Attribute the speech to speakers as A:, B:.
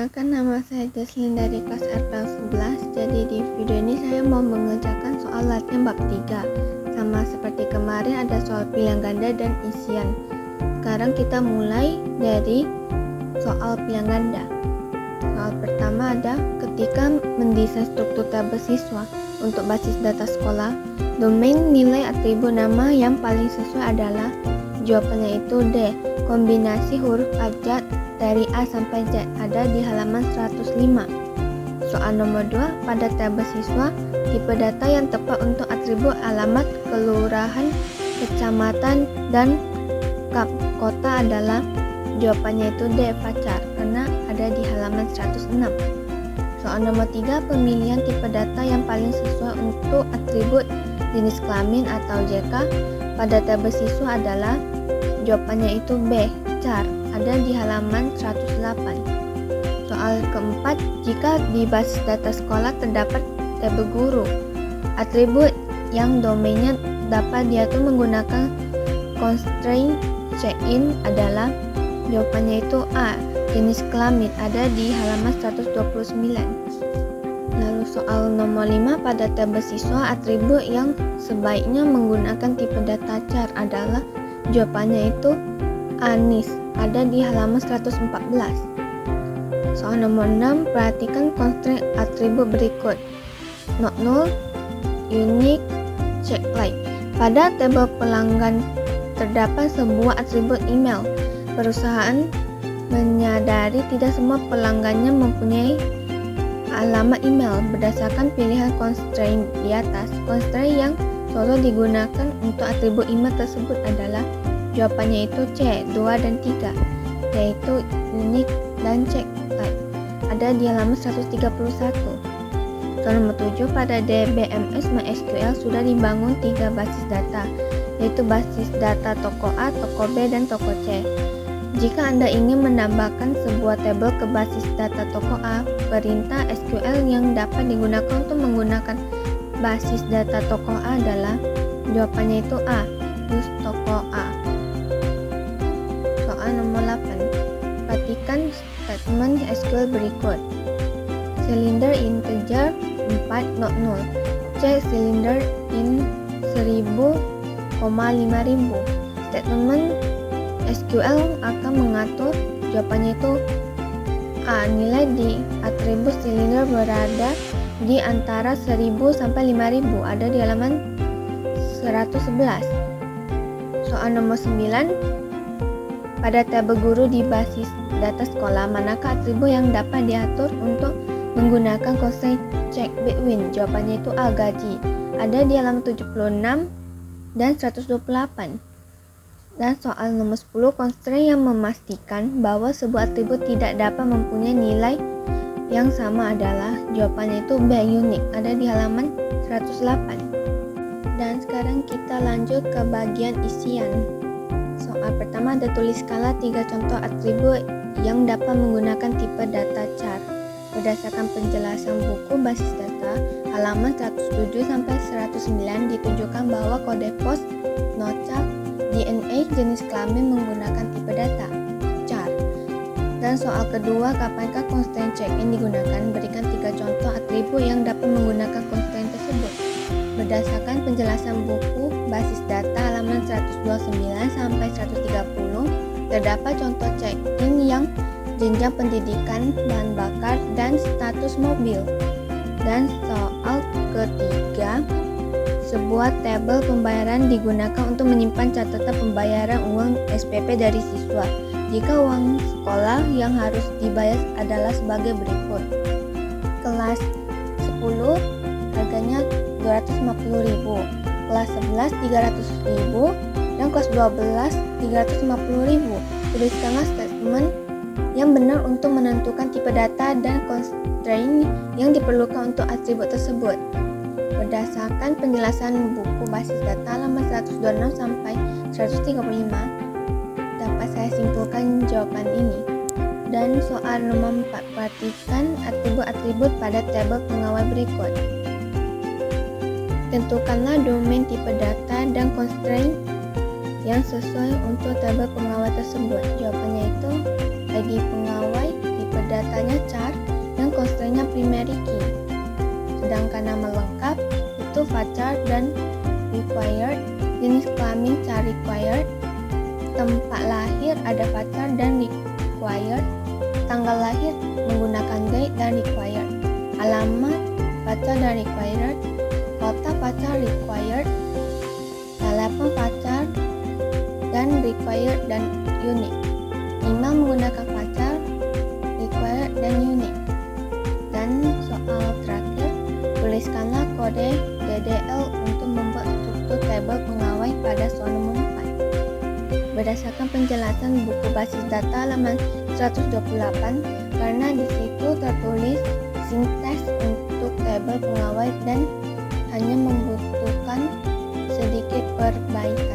A: Perkenalkan, nama saya Jesslyn dari kelas RPL 11. Jadi di video ini saya mau mengerjakan soal latihan bab 3. Sama seperti kemarin ada soal pilihan ganda dan isian. Sekarang kita mulai dari soal pilihan ganda. Soal pertama ada ketika mendesain struktur tabel siswa untuk basis data sekolah, domain nilai atribut nama yang paling sesuai adalah, jawabannya itu D. Kombinasi huruf abjad dari A sampai Z ada di halaman 105. Soal nomor 2, pada tabel siswa, tipe data yang tepat untuk atribut alamat, kelurahan, kecamatan, dan kota adalah, jawabannya itu D. Pacar, karena ada di halaman 106. Soal nomor 3, pemilihan tipe data yang paling sesuai untuk atribut jenis kelamin atau JK pada tabel siswa adalah, jawabannya itu B. Char, ada di halaman 108. Soal keempat, jika di basis data sekolah terdapat tabel guru, atribut yang domainnya dapat diatur menggunakan constraint check-in adalah, jawabannya itu A. Jenis kelamin, ada di halaman 129. Lalu soal nomor 5, pada tabel siswa, atribut yang sebaiknya menggunakan tipe data char adalah, jawabannya itu Anis, ada di halaman 114. Soal nomor 6, perhatikan constraint atribut berikut. Not null, unique, check like. Pada tabel pelanggan terdapat sebuah atribut email. Perusahaan menyadari tidak semua pelanggannya mempunyai alamat email. Berdasarkan pilihan constraint di atas, constraint yang selalu digunakan untuk atribut email tersebut adalah, jawabannya itu C. 2 dan 3, yaitu unique dan check like, ada di halaman 131. Soal nomor 7, pada DBMS MySQL sudah dibangun 3 basis data, yaitu basis data toko A, toko B, dan toko C. Jika Anda ingin menambahkan sebuah tabel ke basis data toko A, perintah SQL yang dapat digunakan untuk menggunakan basis data toko A adalah, jawabannya itu A. Use toko A. Soal nomor 8, perhatikan statement SQL berikut. Silinder integer 4 not null. Cek silinder in 1000, 5000. Statement SQL akan mengatur, jawabannya itu A. Nilai di atribut silinder berada di antara 1000 sampai 5000, ada di halaman 111. Soal nomor 9, pada tabel guru di basis data sekolah, manakah atribut yang dapat diatur untuk menggunakan constraint check between? Jawabannya itu A. Gaji, ada di halaman 76 dan 128. Dan soal nomor 10, constraint yang memastikan bahwa sebuah atribut tidak dapat mempunyai nilai yang sama adalah, jawabannya itu B. Unique, ada di halaman 108. Dan sekarang kita lanjut ke bagian isian. Soal pertama ada, tuliskanlah 3 contoh atribut yang dapat menggunakan tipe data char. Berdasarkan penjelasan buku basis data halaman 107 sampai 109 ditunjukkan bahwa kode pos, nocap, DNA, jenis kelamin menggunakan tipe data char. Dan soal kedua, kapankah constraint check-in digunakan? Berikan 3 contoh atribut yang dapat menggunakan constraint tersebut. Berdasarkan penjelasan buku basis data halaman 129 sampai 130, terdapat contoh check-in yang jenjang pendidikan, bahan bakar, dan status mobil. Dan soal ketiga, sebuah tabel pembayaran digunakan untuk menyimpan catatan pembayaran uang SPP dari siswa. Jika uang sekolah yang harus dibayar adalah sebagai berikut. Kelas 10 harganya 250.000, kelas 11 300.000, dan kelas 12 350.000. Tuliskanlah statement yang benar untuk menentukan tipe data dan constraint yang diperlukan untuk atribut tersebut. Berdasarkan penjelasan buku basis data halaman 126 sampai 135, dapat saya simpulkan jawaban ini. Dan soal nomor 4, perhatikan atribut-atribut pada tabel pengawal berikut. Tentukanlah domain tipe data dan constraint yang sesuai untuk tabel pengawal tersebut. Jawabannya itu ID pengawai, tipe metadatanya char dan constraint-nya primary key. Sedangkan nama lengkap itu varchar dan required, jenis kelamin char required, tempat lahir ada varchar dan required, tanggal lahir menggunakan date dan required, alamat varchar dan required, kota varchar required, telepon varchar dan required dan unique, email menggunakan varchar, required dan unique. Dan soal terakhir, tuliskanlah kode DDL untuk membuat struktur tabel pengawai pada soal nomor 4. Berdasarkan penjelasan buku basis data halaman 128, karena di situ tertulis sinteks untuk tabel pengawai dan hanya membutuhkan sedikit perbaikan.